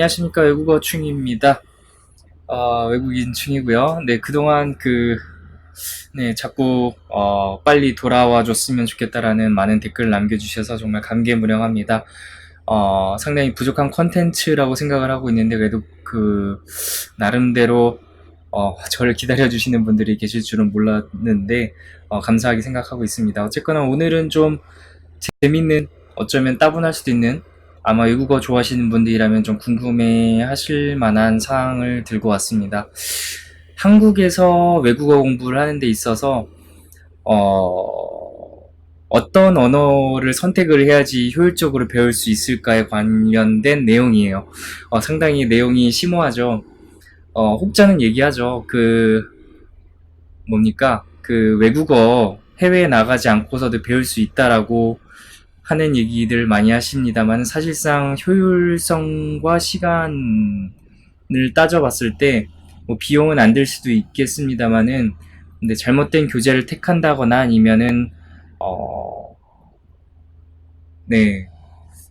안녕하십니까. 외국어 충입니다. 외국인 충이고요. 네, 그동안 자꾸, 빨리 돌아와 줬으면 좋겠다라는 많은 댓글 남겨주셔서 정말 감개무량합니다. 상당히 부족한 컨텐츠라고 생각을 하고 있는데, 그래도 나름대로, 저를 기다려주시는 분들이 계실 줄은 몰랐는데, 감사하게 생각하고 있습니다. 어쨌거나 오늘은 좀 재밌는, 어쩌면 따분할 수도 있는, 아마 외국어 좋아하시는 분들이라면 좀 궁금해 하실 만한 사항을 들고 왔습니다. 한국에서 외국어 공부를 하는 데 있어서, 어떤 언어를 선택을 해야지 효율적으로 배울 수 있을까에 관련된 내용이에요. 상당히 내용이 심오하죠. 혹자는 얘기하죠. 외국어 해외에 나가지 않고서도 배울 수 있다라고 하는 얘기들 많이 하십니다만, 사실상 효율성과 시간을 따져봤을 때 뭐 비용은 안 들 수도 있겠습니다만은, 근데 잘못된 교재를 택한다거나 아니면은 어, 네,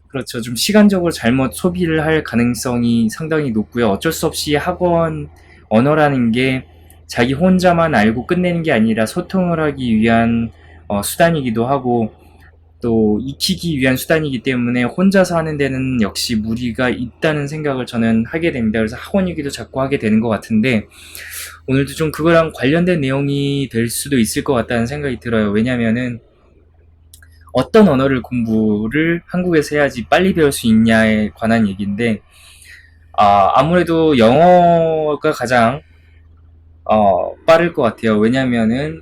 그렇죠. 좀 시간적으로 잘못 소비를 할 가능성이 상당히 높고요. 어쩔 수 없이 학원 언어라는 게 자기 혼자만 알고 끝내는 게 아니라 소통을 하기 위한 수단이기도 하고, 또 익히기 위한 수단이기 때문에 혼자서 하는 데는 역시 무리가 있다는 생각을 저는 하게 됩니다. 그래서 학원 얘기도 자꾸 하게 되는 것 같은데, 오늘도 좀 그거랑 관련된 내용이 될 수도 있을 것 같다는 생각이 들어요. 왜냐면은 어떤 언어를 공부를 한국에서 해야지 빨리 배울 수 있냐에 관한 얘기인데, 아무래도 영어가 가장 빠를 것 같아요. 왜냐면은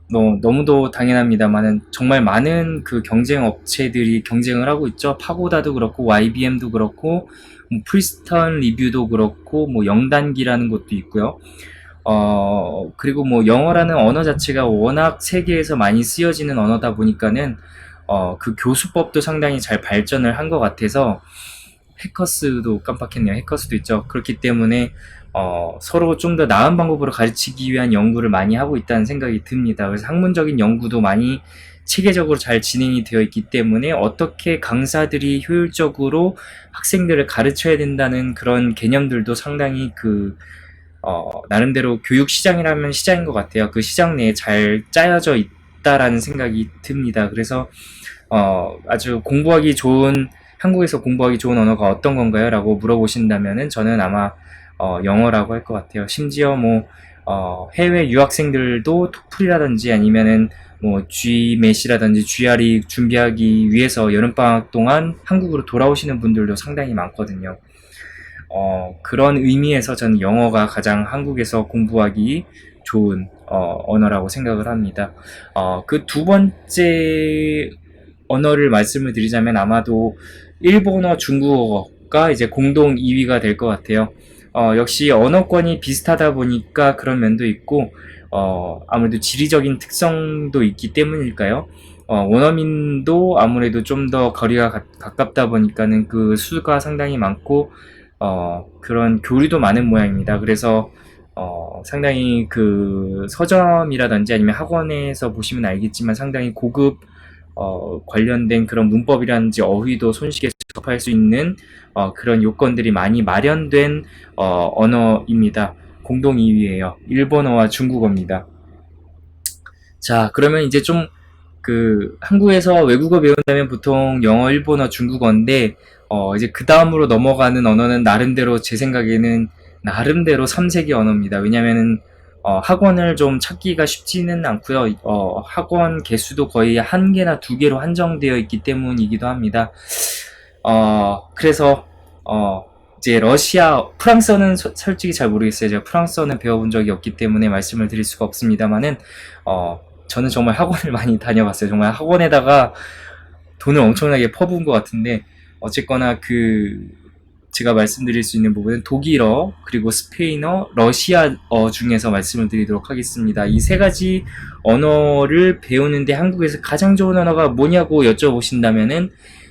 너무도 당연합니다만은 정말 많은 그 경쟁 업체들이 경쟁을 하고 있죠. 파고다도 그렇고 YBM도 그렇고 뭐 프리스턴 리뷰도 그렇고 뭐 영단기라는 것도 있고요. 그리고 뭐 영어라는 언어 자체가 워낙 세계에서 많이 쓰여지는 언어다 보니까는 그 교수법도 상당히 잘 발전을 한 것 같아서, 해커스도 깜빡했네요. 해커스도 있죠. 그렇기 때문에 서로 좀 더 나은 방법으로 가르치기 위한 연구를 많이 하고 있다는 생각이 듭니다. 그래서 학문적인 연구도 많이 체계적으로 잘 진행이 되어 있기 때문에 어떻게 강사들이 효율적으로 학생들을 가르쳐야 된다는 그런 개념들도 상당히 나름대로 교육 시장이라면 시장인 것 같아요. 그 시장 내에 잘 짜여져 있다라는 생각이 듭니다. 그래서 아주 한국에서 공부하기 좋은 언어가 어떤 건가요? 라고 물어보신다면은 저는 아마 영어라고 할 것 같아요. 심지어 뭐 해외 유학생들도 토플이라든지 아니면은 뭐 GMAT이라든지 GRE 준비하기 위해서 여름방학 동안 한국으로 돌아오시는 분들도 상당히 많거든요. 그런 의미에서 저는 영어가 가장 한국에서 공부하기 좋은 언어라고 생각을 합니다. 그 두 번째 언어를 말씀을 드리자면 아마도 일본어, 중국어가 이제 공동 2위가 될 것 같아요. 역시 언어권이 비슷하다 보니까 그런 면도 있고, 아무래도 지리적인 특성도 있기 때문일까요? 원어민도 아무래도 좀 더 거리가 가깝다 보니까는 그 수가 상당히 많고, 그런 교류도 많은 모양입니다. 그래서 상당히 그 서점이라든지 아니면 학원에서 보시면 알겠지만 상당히 고급 관련된 그런 문법이라든지 어휘도 손쉽게 접할 수 있는 그런 요건들이 많이 마련된 언어입니다. 공동 2위예요. 일본어와 중국어입니다. 자, 그러면 이제 좀 한국에서 외국어 배운다면 보통 영어, 일본어, 중국어인데, 이제 그 다음으로 넘어가는 언어는 나름대로 제 생각에는 나름대로 3세기 언어입니다. 왜냐면은, 학원을 좀 찾기가 쉽지는 않고요. 학원 개수도 거의 한 개나 두 개로 한정되어 있기 때문이기도 합니다. 그래서, 이제 프랑스어는 솔직히 잘 모르겠어요. 제가 프랑스어는 배워본 적이 없기 때문에 말씀을 드릴 수가 없습니다만은, 저는 정말 학원을 많이 다녀봤어요. 정말 학원에다가 돈을 엄청나게 퍼부은 것 같은데, 어쨌거나 제가 말씀드릴 수 있는 부분은 독일어, 그리고 스페인어, 러시아어 중에서 말씀을 드리도록 하겠습니다. 이 세 가지 언어를 배우는데 한국에서 가장 좋은 언어가 뭐냐고 여쭤보신다면은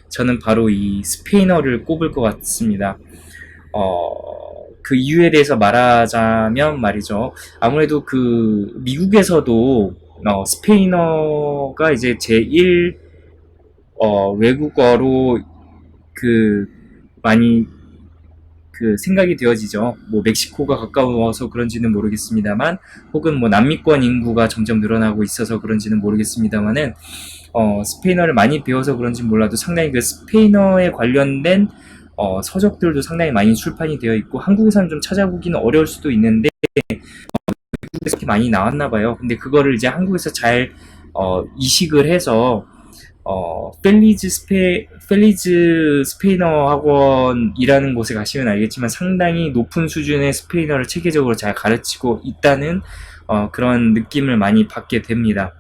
저는 바로 이 스페인어를 꼽을 것 같습니다. 그 이유에 대해서 말하자면 말이죠. 아무래도 미국에서도 스페인어가 이제 제1 외국어로 많이 그 생각이 되어지죠. 뭐 멕시코가 가까워서 그런지는 모르겠습니다만, 혹은 뭐 남미권 인구가 점점 늘어나고 있어서 그런지는 모르겠습니다만은, 스페인어를 많이 배워서 그런지 몰라도 상당히 그 스페인어에 관련된 서적들도 상당히 많이 출판이 되어 있고, 한국에서는 좀 찾아보기는 어려울 수도 있는데 미국에서 이렇게 많이 나왔나 봐요. 근데 그거를 이제 한국에서 잘 이식을 해서 펠리즈 스페인어 학원이라는 곳에 가시면 알겠지만 상당히 높은 수준의 스페인어를 체계적으로 잘 가르치고 있다는 그런 느낌을 많이 받게 됩니다.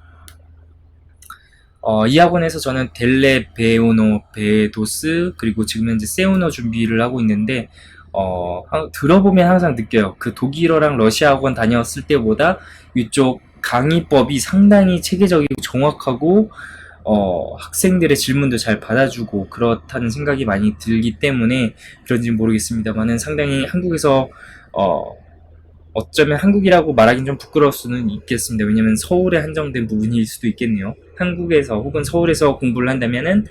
이 학원에서 저는 델레 베오노 베도스 그리고 지금 현재 세우너 준비를 하고 있는데 들어보면 항상 느껴요. 그 독일어랑 러시아 학원 다녔을 때보다 이쪽 강의법이 상당히 체계적이고 정확하고 학생들의 질문도 잘 받아주고 그렇다는 생각이 많이 들기 때문에 그런지 모르겠습니다만은 상당히 한국에서 어쩌면 한국이라고 말하긴 좀 부끄러울 수는 있겠습니다. 왜냐면 서울에 한정된 부분일 수도 있겠네요. 한국에서 혹은 서울에서 공부를 한다면은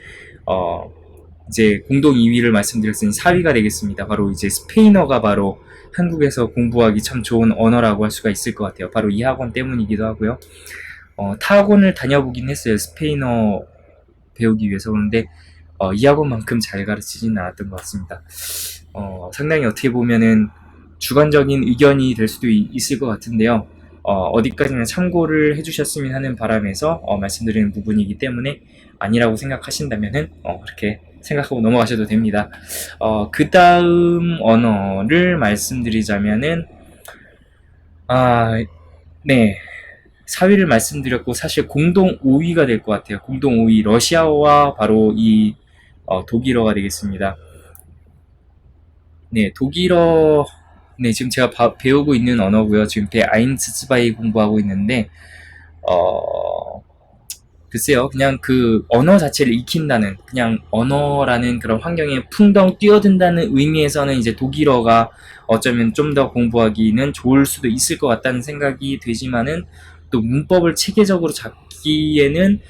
이제 공동 2위를 말씀드렸으니 4위가 되겠습니다. 바로 이제 스페인어가 바로 한국에서 공부하기 참 좋은 언어라고 할 수가 있을 것 같아요. 바로 이 학원 때문이기도 하고요. 타 학원을 다녀보긴 했어요. 스페인어 배우기 위해서. 그런데 이 학원만큼 잘 가르치지는 않았던 것 같습니다. 상당히 어떻게 보면은 주관적인 의견이 될 수도 있을 것 같은데요. 어디까지나 참고를 해주셨으면 하는 바람에서 말씀드리는 부분이기 때문에 아니라고 생각하신다면은 그렇게 생각하고 넘어가셔도 됩니다. 그 다음 언어를 말씀드리자면은 네. 4위를 말씀드렸고 사실 공동 5위가 될 것 같아요. 공동 5위 러시아어와 바로 이 독일어가 되겠습니다. 네, 독일어 네, 지금 제가 배우고 있는 언어고요. 지금 아인츠바이 공부하고 있는데 글쎄요, 그냥 그 언어 자체를 익힌다는, 그냥 언어라는 그런 환경에 풍덩 뛰어든다는 의미에서는 이제 독일어가 어쩌면 좀 더 공부하기는 좋을 수도 있을 것 같다는 생각이 되지만은 또 문법을 체계적으로 잡기에는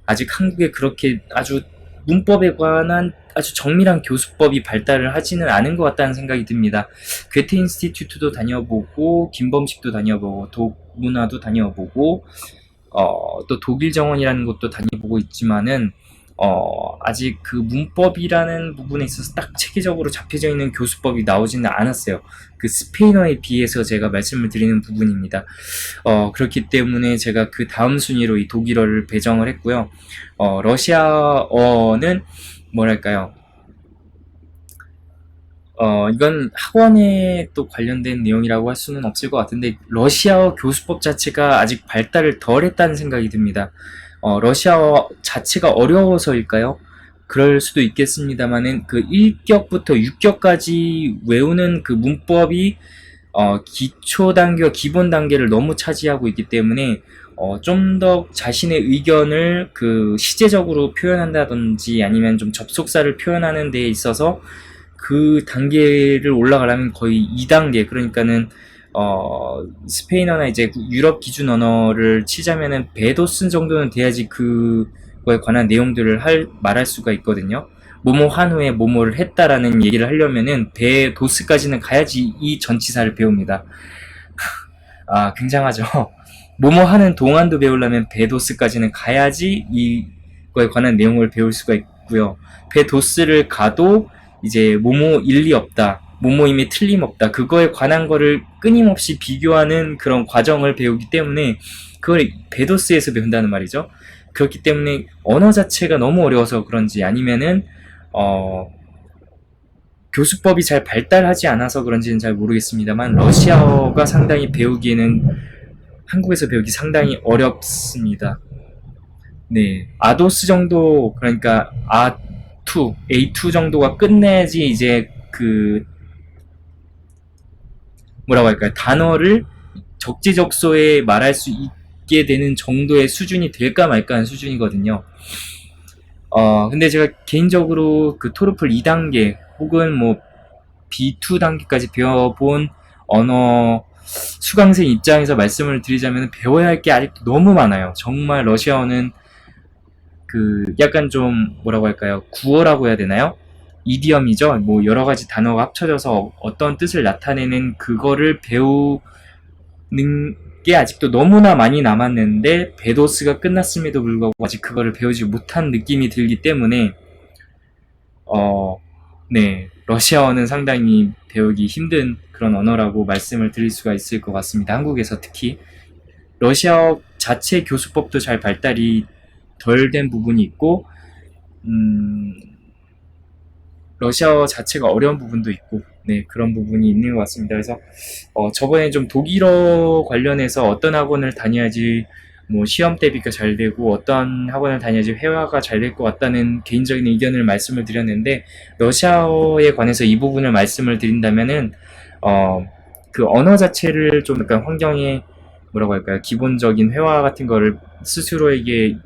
아직 한국에 그렇게 아주 문법에 관한 아주 정밀한 교수법이 발달을 하지는 않은 것 같다는 생각이 듭니다. 괴테 인스티튜트도 다녀보고, 김범식도 다녀보고, 독문화도 다녀보고, 또 독일 정원이라는 것도 다녀보고 있지만은 아직 그 문법이라는 부분에 있어서 딱 체계적으로 잡혀져 있는 교수법이 나오지는 않았어요. 그 스페인어에 비해서 제가 말씀을 드리는 부분입니다. 그렇기 때문에 제가 그 다음 순위로 이 독일어를 배정을 했고요. 러시아어는 뭐랄까요? 이건 학원에 또 관련된 내용이라고 할 수는 없을 것 같은데, 러시아어 교수법 자체가 아직 발달을 덜 했다는 생각이 듭니다. 러시아어 자체가 어려워서일까요? 그럴 수도 있겠습니다만은, 그 1격부터 6격까지 외우는 그 문법이, 기초 단계와 기본 단계를 너무 차지하고 있기 때문에, 좀 더 자신의 의견을 그 시제적으로 표현한다든지 아니면 좀 접속사를 표현하는 데 있어서 그 단계를 올라가려면 거의 2단계, 그러니까는 스페인어나 이제 유럽 기준 언어를 치자면은 베도스 정도는 돼야지 그거에 관한 내용들을 말할 수가 있거든요. 뭐뭐 한 후에 뭐뭐를 했다라는 얘기를 하려면은 베도스까지는 가야지 이 전치사를 배웁니다. 굉장하죠. 뭐뭐 하는 동안도 배우려면 베도스까지는 가야지 이거에 관한 내용을 배울 수가 있고요. 베도스를 가도 이제 뭐뭐 일리 없다, 뭐뭐임에 틀림없다, 그거에 관한 거를 끊임없이 비교하는 그런 과정을 배우기 때문에 그걸 베도스에서 배운다는 말이죠. 그렇기 때문에 언어 자체가 너무 어려워서 그런지 아니면은 교수법이 잘 발달하지 않아서 그런지는 잘 모르겠습니다만 러시아어가 상당히 배우기에는 한국에서 배우기 상당히 어렵습니다. 네, 아도스 정도, 그러니까 A2 정도가 끝내야지 이제 그 뭐라고 할까요? 단어를 적재적소에 말할 수 있게 되는 정도의 수준이 될까 말까 하는 수준이거든요. 근데 제가 개인적으로 그 토르플 2단계 혹은 뭐 B2 단계까지 배워본 언어 수강생 입장에서 말씀을 드리자면 배워야 할 게 아직도 너무 많아요. 정말 러시아어는 그 약간 좀 뭐라고 할까요? 구어라고 해야 되나요? 이디엄이죠. 뭐 여러 가지 단어가 합쳐져서 어떤 뜻을 나타내는 그거를 배우는 게 아직도 너무나 많이 남았는데 베도스가 끝났음에도 불구하고 아직 그거를 배우지 못한 느낌이 들기 때문에 어, 네, 러시아어는 상당히 배우기 힘든 그런 언어라고 말씀을 드릴 수가 있을 것 같습니다. 한국에서 특히 러시아어 자체 교수법도 잘 발달이 덜 된 부분이 있고 음, 러시아어 자체가 어려운 부분도 있고, 네, 그런 부분이 있는 것 같습니다. 그래서, 저번에 좀 독일어 관련해서 어떤 학원을 다녀야지, 뭐, 시험 대비가 잘 되고, 어떤 학원을 다녀야지 회화가 잘 될 것 같다는 개인적인 의견을 말씀을 드렸는데, 러시아어에 관해서 이 부분을 말씀을 드린다면은, 어, 그 언어 자체를 좀 약간 환경에, 뭐라고 할까요? 기본적인 회화 같은 거를 스스로에게,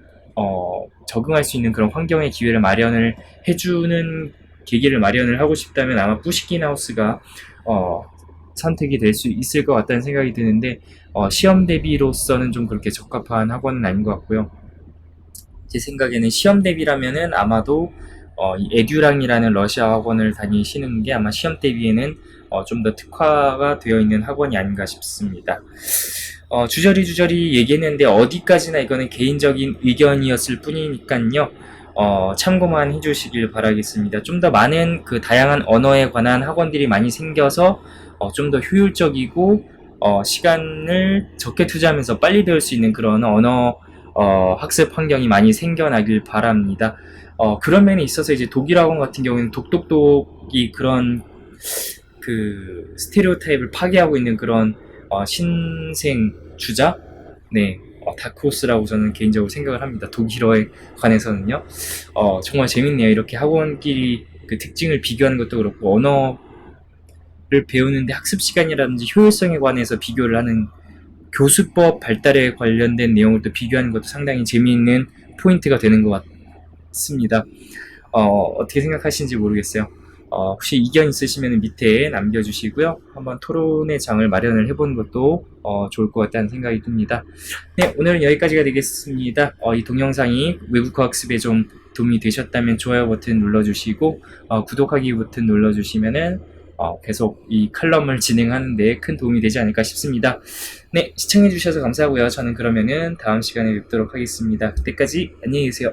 적응할 수 있는 그런 환경의 기회를 마련을 해주는 계기를 마련을 하고 싶다면 아마 뿌시킨 하우스가 어, 선택이 될 수 있을 것 같다는 생각이 드는데 시험 대비로서는 좀 그렇게 적합한 학원은 아닌 것 같고요. 제 생각에는 시험 대비라면은 아마도 이 에듀랑이라는 러시아 학원을 다니시는 게 아마 시험 대비에는 좀 더 특화가 되어 있는 학원이 아닌가 싶습니다. 주저리 얘기했는데 어디까지나 이거는 개인적인 의견이었을 뿐이니까요. 참고만 해주시길 바라겠습니다. 좀 더 많은 그 다양한 언어에 관한 학원들이 많이 생겨서 좀 더 효율적이고 시간을 적게 투자하면서 빨리 배울 수 있는 그런 언어 학습 환경이 많이 생겨나길 바랍니다. 그런 면에 있어서 이제 독일 학원 같은 경우에는 독독독이 그런 그 스테레오타입을 파괴하고 있는 그런 신생 주자, 네, 다크호스라고 저는 개인적으로 생각을 합니다. 독일어에 관해서는요. 정말 재밌네요. 이렇게 학원끼리 그 특징을 비교하는 것도 그렇고 언어를 배우는데 학습 시간이라든지 효율성에 관해서 비교를 하는 교수법 발달에 관련된 내용을 또 비교하는 것도 상당히 재미있는 포인트가 되는 것 같습니다. 어떻게 생각하시는지 모르겠어요. 혹시 이견 있으시면 밑에 남겨주시고요. 한번 토론의 장을 마련을 해보는 것도 좋을 것 같다는 생각이 듭니다. 네, 오늘은 여기까지가 되겠습니다. 이 동영상이 외국어 학습에 좀 도움이 되셨다면 좋아요 버튼 눌러주시고 구독하기 버튼 눌러주시면은 계속 이 칼럼을 진행하는 데 큰 도움이 되지 않을까 싶습니다. 네, 시청해주셔서 감사하고요. 저는 그러면은 다음 시간에 뵙도록 하겠습니다. 그때까지 안녕히 계세요.